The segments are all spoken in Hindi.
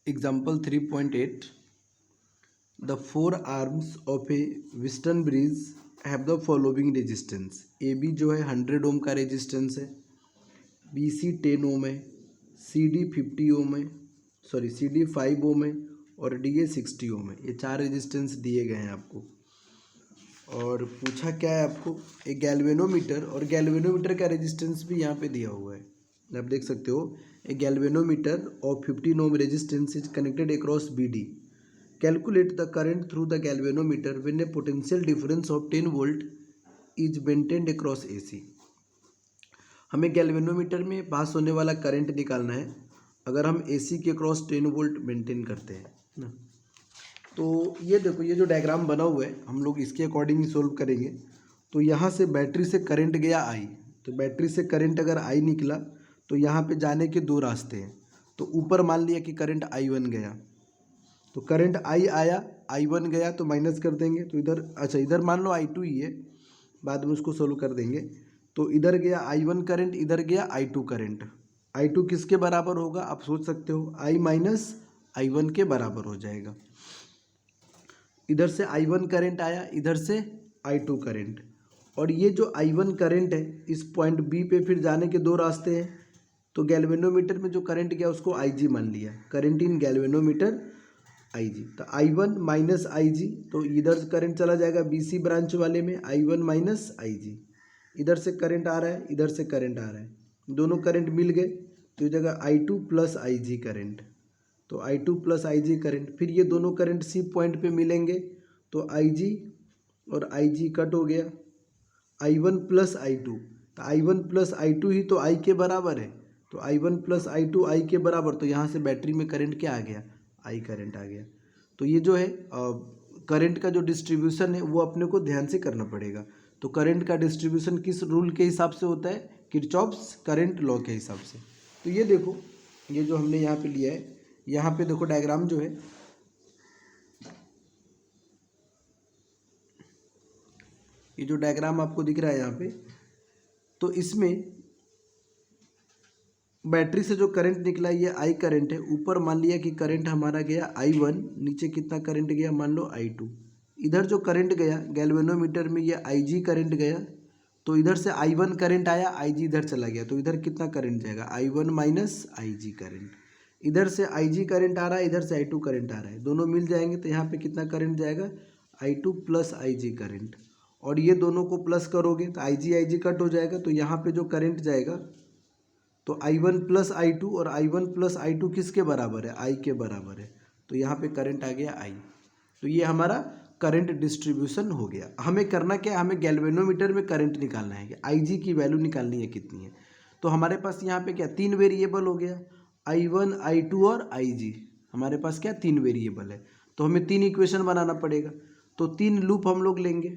Example 3.8. The four arms of a Western bridge have the following resistance. AB जो है 100 ओम का रेजिस्टेंस है, BC 10 ओम है, CD 50 ओम है, CD 5 ओम है और DA 60 ओम है। ये चार रेजिस्टेंस दिए गए हैं आपको और पूछा क्या है आपको, एक गैल्वेनोमीटर, और गैल्वेनोमीटर का रेजिस्टेंस भी यहाँ पे दिया हुआ है। आप देख सकते हो, a galvanometer of 15 ohm resistance is connected across BD। Calculate the current through the galvanometer when a potential difference of 10 volt is maintained across AC। हमें गैल्वेनोमीटर में पास होने वाला करंट निकालना है अगर हम AC के क्रॉस 10 वोल्ट मेंटेन करते हैं ना। तो ये देखो, ये जो डायग्राम बना हुआ है हम लोग इसके अकॉर्डिंग ही सोल्व करेंगे। तो यहाँ से बैटरी से करंट गया I, तो बैटरी से करंट अगर I निकला तो यहाँ पे जाने के दो रास्ते हैं। तो ऊपर मान लिया कि करंट I1 गया, तो करंट I आया, I1 गया तो माइनस कर देंगे। तो इधर अच्छा, इधर मान लो I2 ही है, बाद में उसको सोल्व कर देंगे। तो इधर गया I1 करंट, इधर गया I2 करंट। I2 किसके बराबर होगा आप सोच सकते हो, I माइनस I1 के बराबर हो जाएगा। इधर से I1 करंट आया, इधर से I2 करंट, और ये जो I1 करंट है इस पॉइंट B पे फिर जाने के दो रास्ते हैं। तो गैल्वेनोमीटर में जो करंट गया उसको IG मान लिया, करंट इन गैल्वेनोमीटर IG। तो I1 माइनस IG, तो इधर करंट चला जाएगा BC ब्रांच वाले में, I1 माइनस IG। इधर से करंट आ रहा है, इधर से करंट आ रहा है, दोनों करंट मिल गए तो ये जगह I2 प्लस IG करंट। तो I2 प्लस IG करंट, फिर ये दोनों करंट C पॉइंट पे मिलेंगे तो IG और IG कट हो गया, I1 प्लस I2। तो I1 प्लस I2 ही तो I के बराबर है, तो I1 प्लस I2 I के बराबर। तो यहाँ से बैटरी में करंट क्या आ गया, I करंट आ गया। तो ये जो है करंट का जो डिस्ट्रीब्यूशन है वो अपने को ध्यान से करना पड़ेगा। तो करंट का डिस्ट्रीब्यूशन किस रूल के हिसाब से होता है, किरचॉफ्स करंट लॉ के हिसाब से। तो ये देखो, ये जो हमने यहाँ पे लिया है, यहाँ पे देखो डायग्राम जो है, ये जो डायग्राम आपको दिख रहा है यहाँ पे, तो इसमें बैटरी से जो करंट निकला ये I करंट है। ऊपर मान लिया कि करंट हमारा गया I1, नीचे कितना करंट गया मान लो I2। इधर जो करंट गया गैल्वेनोमीटर में ये IG करंट गया, तो इधर से I1 करंट आया, IG इधर चला गया, तो इधर कितना करंट जाएगा I1 माइनस IG करंट। इधर से IG करंट आ रहा है, इधर से I2 करंट आ रहा है, दोनों मिल जाएंगे तो यहाँ पे कितना करंट जाएगा I2 प्लस IG करंट, और ये दोनों को प्लस करोगे तो IG कट हो जाएगा। तो यहाँ पे जो करंट जाएगा तो I1 प्लस I2, और I1 प्लस I2 किसके बराबर है, I के बराबर है। तो यहाँ पे करंट आ गया I। तो ये हमारा करंट डिस्ट्रीब्यूशन हो गया। हमें करना क्या है, हमें गैल्वेनोमीटर में करंट निकालना है कि IG की वैल्यू निकालनी है कितनी है। तो हमारे पास यहाँ पे क्या तीन वेरिएबल हो गया, I1 I2 और IG। हमारे पास क्या तीन वेरिएबल है, तो हमें तीन इक्वेशन बनाना पड़ेगा। तो तीन लूप हम लोग लेंगे।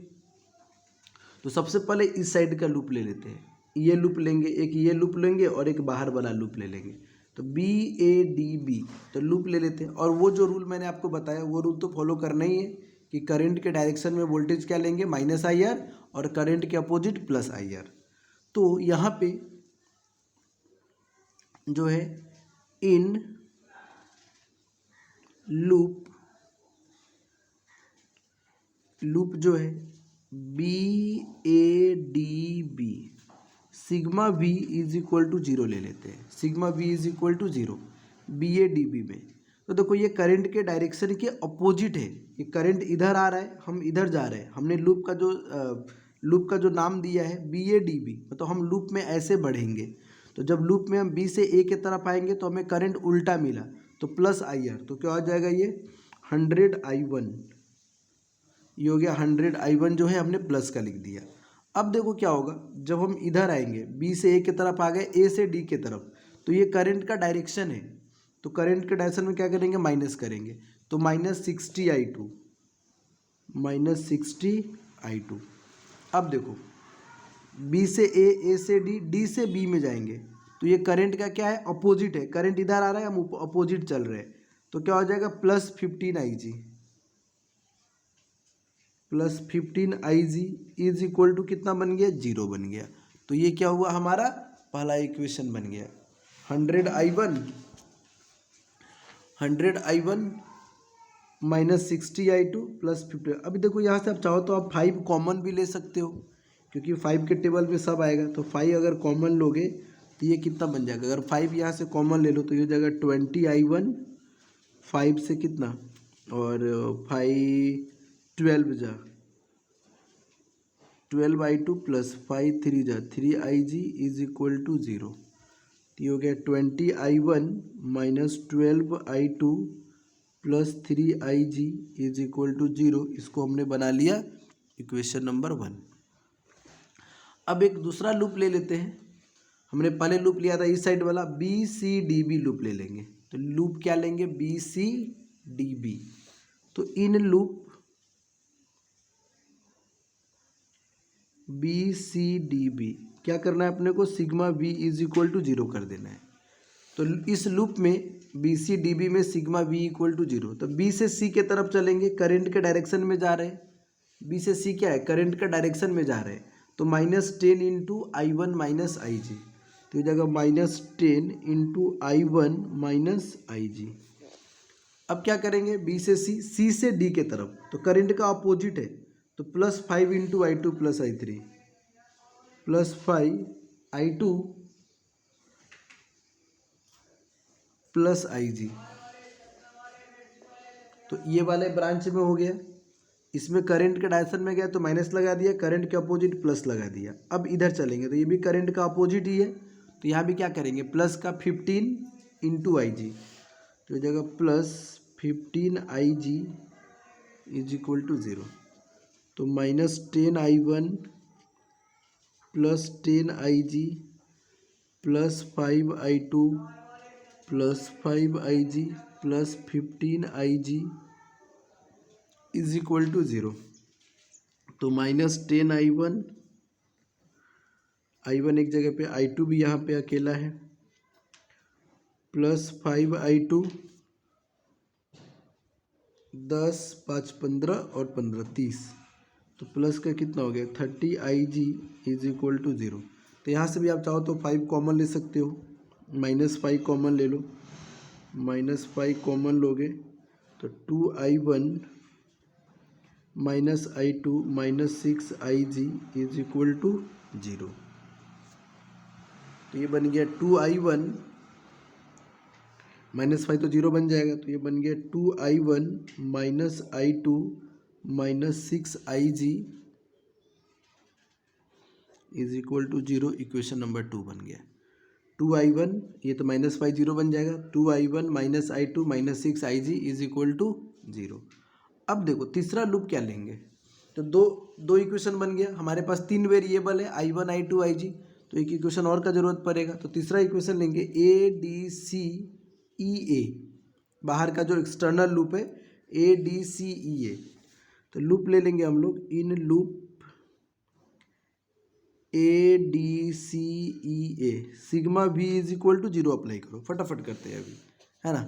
तो सबसे पहले इस साइड का लूप ले लेते हैं, ये लूप लेंगे, एक ये लूप लेंगे और एक बाहर वाला लूप ले लेंगे। तो BADB तो लूप ले लेते हैं, और वो जो रूल मैंने आपको बताया वो रूल तो फॉलो करना ही है कि करंट के डायरेक्शन में वोल्टेज क्या लेंगे माइनस IR, और करंट के अपोजिट प्लस IR। तो यहाँ पे जो है इन लूप जो है BADB sigma V is equal to 0 ले लेते हैं, sigma V is equal to 0 BADB में। तो देखो ये करंट के डायरेक्शन के अपोजिट है, ये करंट इधर आ रहा है, हम इधर जा रहे हैं। हमने लूप का जो नाम दिया है BADB, तो हम लूप में ऐसे बढ़ेंगे। तो जब लूप में हम B से A की तरफ आएंगे तो हमें करंट उल्टा मिला, तो प्लस IR, तो क्या हो जाएगा ये 100I1, ये हो गया 100I1 जो है हमने प्लस का लिख दिया। अब देखो क्या होगा, जब हम इधर आएंगे B से A की तरफ आ गए, A से D की तरफ, तो ये करंट का डायरेक्शन है, तो करंट के डायरेक्शन में क्या करेंगे माइनस करेंगे, तो -60I2, -60I2। अब देखो B से A, A से D, D से B में जाएंगे, तो ये करंट का क्या है अपोजिट है, करंट इधर आ रहा है, हम अपोजिट चल रहे हैं। तो क्या हो जाएगा +15IG, +15IG is equal to कितना बन गया 0 बन गया। तो ये क्या हुआ हमारा पहला इक्वेशन बन गया। 100I1 minus 60I2 plus 50। अभी देखो यहाँ से आप चाहो तो आप 5 कॉमन भी ले सकते हो, क्योंकि 5 के टेबल में सब आएगा। तो 5 अगर कॉमन लोगे तो ये कितना बन जाएगा, अगर 5 यहाँ से कॉमन ले लो तो ये हो जाएगा 20I1, 5 से कितना, और 5 12 जा 12I2 प्लस 5 3 जा 3IG इज इक्वल टू 0। ये हो गया 20I1 minus 12I2 plus 3IG is equal to 0। इसको हमने बना लिया इक्वेशन नंबर 1। अब एक दूसरा लूप ले लेते हैं। हमने पहले लूप लिया था इस साइड वाला, BCDB लूप ले लेंगे। तो लूप क्या लेंगे, BCDB। तो इन लूप BCDB क्या करना है अपने को, sigma V is equal to 0 कर देना है। तो इस लूप में BCDB में सिग्मा V इक्वल टू 0। तो B से C के तरफ चलेंगे, करंट के डायरेक्शन में जा रहे हैं। B से C क्या है, करंट का डायरेक्शन में जा रहे हैं। तो -10 इंटू I1 माइनस IG, तो ये जगह -10 इंटू I1 माइनस IG। अब क्या करेंगे, B से C से D के तरफ, तो करंट का अपोजिट है। तो +5 into I2 plus I3 plus 5I2 plus IG। तो ये वाले ब्रांच में हो गया, इसमें करंट के डायरेक्शन में गया तो माइनस लगा दिया, करंट के अपोजिट प्लस लगा दिया। अब इधर चलेंगे तो ये भी करंट का अपोजिट ही है, तो यहाँ भी क्या करेंगे, प्लस का 15 इंटू IG, तो जगह +15IG इज इक्वल टू 0। तो -10I1 plus 10IG plus 5I2 plus 5IG plus 15IG is equal to 0। तो -10I1, I1 एक जगह पे, I2 भी यहाँ पे अकेला है, प्लस 5I2, 10 5 15 और 15 30, तो प्लस का कितना हो गया 30IG इज इक्वल टू 0। तो यहाँ से भी आप चाहो तो 5 कॉमन ले सकते हो, -5 कॉमन ले लो, -5 कॉमन लोगे तो 2I1 minus I2 minus 6IG is equal to 0। तो ये बन गया 2I1 -5 तो 0 बन जाएगा, तो ये बन गया 2I1 minus I2 minus 6IG is equal to 0। Equation number 2 बन गया 2I1, ये तो -5 0 बन जाएगा, 2I1 minus I2 minus 6IG is equal to 0। अब देखो तीसरा लूप क्या लेंगे, तो दो इक्वेशन बन गया, हमारे पास 3 वेरिएबल है I1 I2 IG, तो एक इक्वेशन और का जरूरत पड़ेगा। तो तीसरा इक्वेशन लेंगे ADCEA, बाहर का जो एक्सटर्नल लूप है ADCEA। तो लूप ले लेंगे हम लोग, इन loop ADCEA, sigma V is equal to 0 apply करो, फटाफट करते हैं अभी, है ना।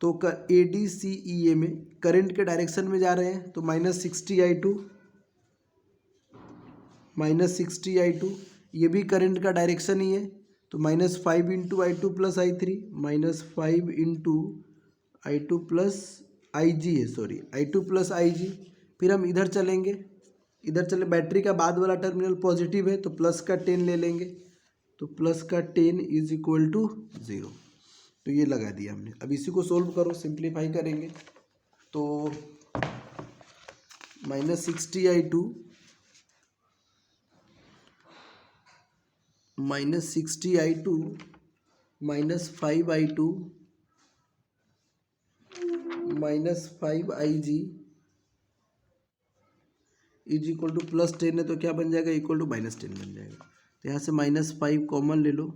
तो ADCEA में करंट के डायरेक्शन में जा रहे हैं, तो -60I2 ये भी करंट का डायरेक्शन ही है, तो -5 into I2 plus I3 -5 into I2 plus IG है, सॉरी I2 प्लस IG। फिर हम इधर चलेंगे, इधर चले, बैटरी का बाद वाला टर्मिनल पॉजिटिव है, तो प्लस का 10 ले लेंगे, तो प्लस का 10 इज इक्वल टू 0। तो ये लगा दिया हमने। अब इसी को सोल्व करो, सिंप्लीफाई करेंगे तो -60I2 minus 5I2 minus 5IG is equal to +10 है, तो क्या बन जाएगा, इक्वल टू -10 बन जाएगा। तो यहाँ से -5 कॉमन ले लो,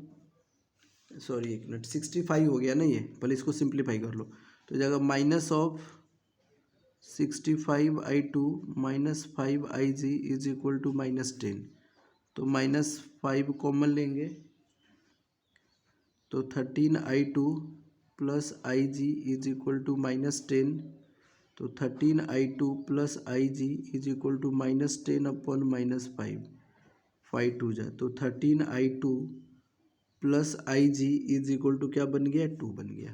सॉरी एक मिनट, 65 हो गया ना ये, पहले इसको सिंप्लीफाई कर लो। तो जाएगा -65I2 minus 5IG is equal to -10। तो -5 कॉमन लेंगे तो 13I2 plus IG is equal to -10। तो 13I2 plus IG is equal to -10 upon -5, 5 2 जा, तो 13I2 plus IG is equal to क्या बन गया, 2 बन गया।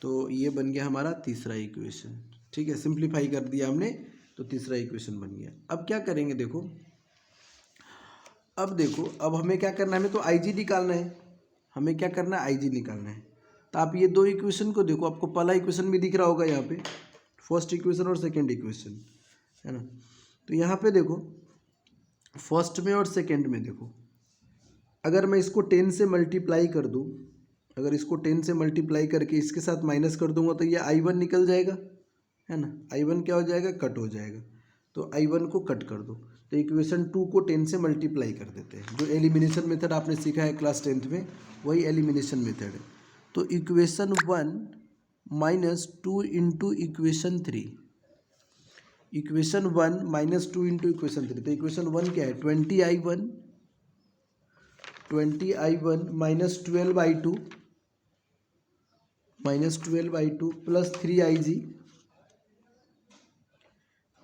तो ये बन गया हमारा तीसरा इक्वेशन। ठीक है, सिंप्लीफाई कर दिया हमने तो तीसरा इक्वेशन बन गया। अब क्या करेंगे देखो, अब हमें क्या करना है, हमें तो आईजी निकालना है। हमें क्या करना है, आईजी निकालना है। तो आप ये दो इक्वेशन को देखो, आपको पहला इक्वेशन भी दिख रहा होगा यहाँ पे, फर्स्ट इक्वेशन और सेकेंड इक्वेशन, है ना। तो यहाँ पे देखो फर्स्ट में और सेकेंड में देखो, अगर मैं इसको 10 से मल्टीप्लाई कर दूँ, अगर इसको 10 से मल्टीप्लाई करके इसके साथ माइनस कर दूंगा तो ये I1 निकल जाएगा, है ना। I1 क्या हो जाएगा, कट हो जाएगा। तो I1 को कट कर दो, तो इक्वेशन 2 को 10 से मल्टीप्लाई कर देते हैं। जो एलिमिनेशन मेथड आपने सीखा है क्लास 10th में, वही एलिमिनेशन मेथड है। तो equation 1 minus 2 into equation 3, equation 1 minus 2 into equation 3। तो इक्वेशन 1 क्या है, 20I1 minus 12I2 plus 3IG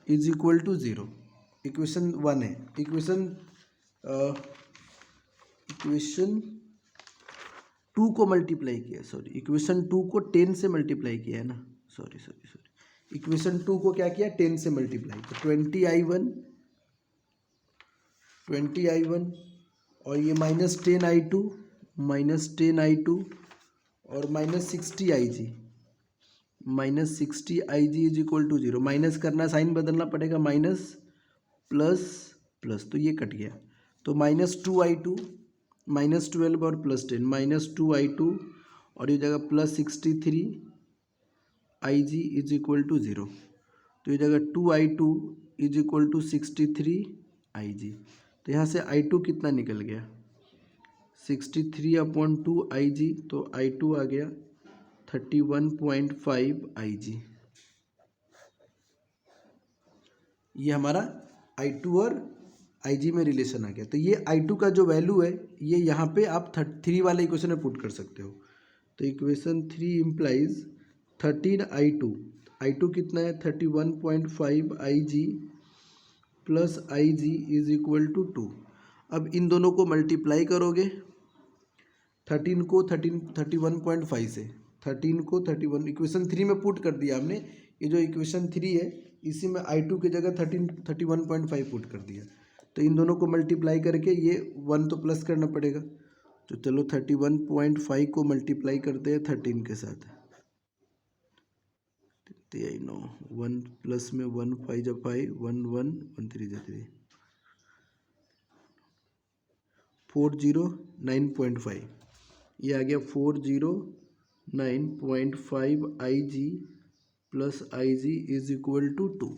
is equal to 0। Equation 1 है। इक्वेशन 2 को मल्टीप्लाई किया, सॉरी इक्वेशन 2 को 10 से मल्टीप्लाई किया है ना, सॉरी इक्वेशन 2 को क्या किया, 10 से मल्टीप्लाई। तो 20I1 और ये माइनस 10I2 और minus 60IG is equal to 0। Minus करना, साइन बदलना पड़ेगा, माइनस प्लस प्लस, तो ये कट गया। तो माइनस 2I2 माइनस 12 और प्लस 10, माइनस 2I2 और ये जगह plus 63IG is equal to 0। तो ये जगह 2I2 is equal to 63IG। तो यहाँ से I2 कितना निकल गया, 63/2IG। तो I2 आ गया 31.5IG। ये हमारा I2 और IG में रिलेशन आ गया। तो ये I2 का जो वैल्यू है, ये यहाँ पे आप 3 वाले इक्वेशन में पुट कर सकते हो। तो इक्वेशन 3 इम्प्लाइज 13I2, I2 कितना है 31.5IG plus IG is equal to 2। अब इन दोनों को मल्टीप्लाई करोगे, 13 को 31.5 से, 13 को 31 इक्वेशन 3 में पुट कर दिया हमने। ये जो इक्वेशन 3 है इसी में I2 की जगह 31.5 पुट कर दिया। तो इन दोनों को मल्टीप्लाई करके ये 1 तो प्लस करना पड़ेगा। तो चलो 31.5 को मल्टीप्लाई करते हैं 13 के साथ, 9 1 प्लस में 1 5 जा 5 1 1 1 3 जा 3 409.5, ये आ गया 409.5IG plus IG is equal to 2।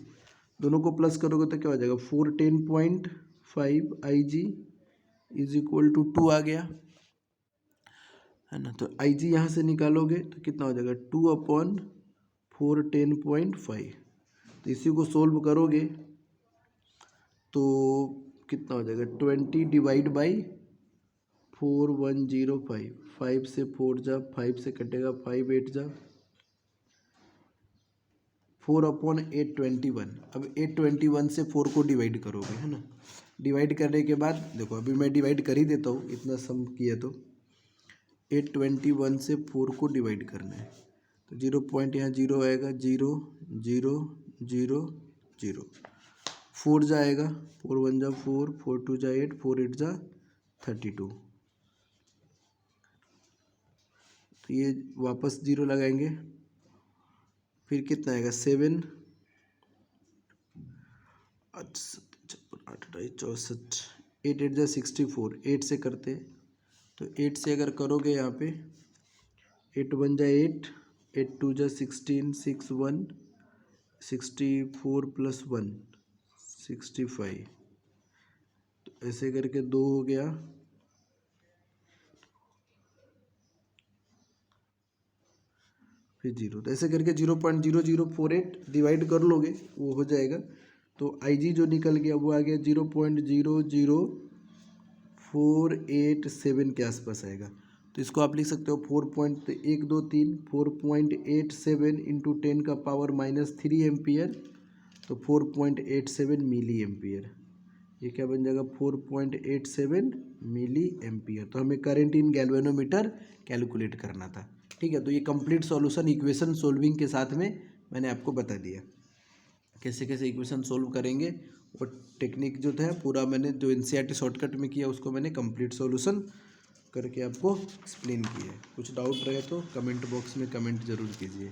दोनों को प्लस करोगे तो क्या हो जाएगा, 410.5IG इज इक्वल टू 2 आ गया, है ना। तो IG यहाँ से निकालोगे तो कितना हो जाएगा, 2/410.5। तो इसी को सोल्व करोगे तो कितना हो जाएगा, 20 डिवाइड बाई 4105, 5 से 4 जा, 5 से कटेगा 5 8 जा, 4/821। अब 821 से 4 को डिवाइड करोगे, है ना। डिवाइड करने के बाद देखो, अभी मैं डिवाइड कर ही देता हूँ, इतना सम किया तो 821 से 4 को डिवाइड करना है। तो 0 पॉइंट यहाँ 0 आएगा, 0 0 0 0, 4 जाएगा, 4 1 जा 4, 4 2 जा 8, 4 8 जा 32। तो ये वापस 0 लगाएंगे, फिर कितना आएगा 7 8 64, 8 8 जा 64, 8 से करते, तो 8 से अगर करोगे यहाँ पे 8 1 जा 8, 8 2 जा 16, 6 1 64 प्लस 1 65। तो ऐसे करके 2 हो गया, फिर 0। तो ऐसे करके 0.0048 डिवाइड कर लोगे, वो हो जाएगा। तो IG जो निकल गया वो आ गया 0.00487 के आसपास आएगा। तो इसको आप लिख सकते हो 4.123 इंटू 10 का पावर -3 एम्पियर, तो 4.87 मिली एम्पियर। ये क्या बन जाएगा, 4.87 मिली एम्पियर। तो हमें करंट इन गैल्वेनोमीटर कैलकुलेट करना था। ठीक है, तो ये कंप्लीट सॉल्यूशन इक्वेशन सोल्विंग के साथ में मैंने आपको बता दिया कैसे कैसे इक्वेशन सोल्व करेंगे। वो टेक्निक जो था पूरा मैंने जो एनसीईआरटी शॉर्टकट में किया उसको मैंने कंप्लीट सॉल्यूशन करके आपको एक्सप्लेन किया है। कुछ डाउट रहे तो कमेंट बॉक्स में कमेंट ज़रूर कीजिए।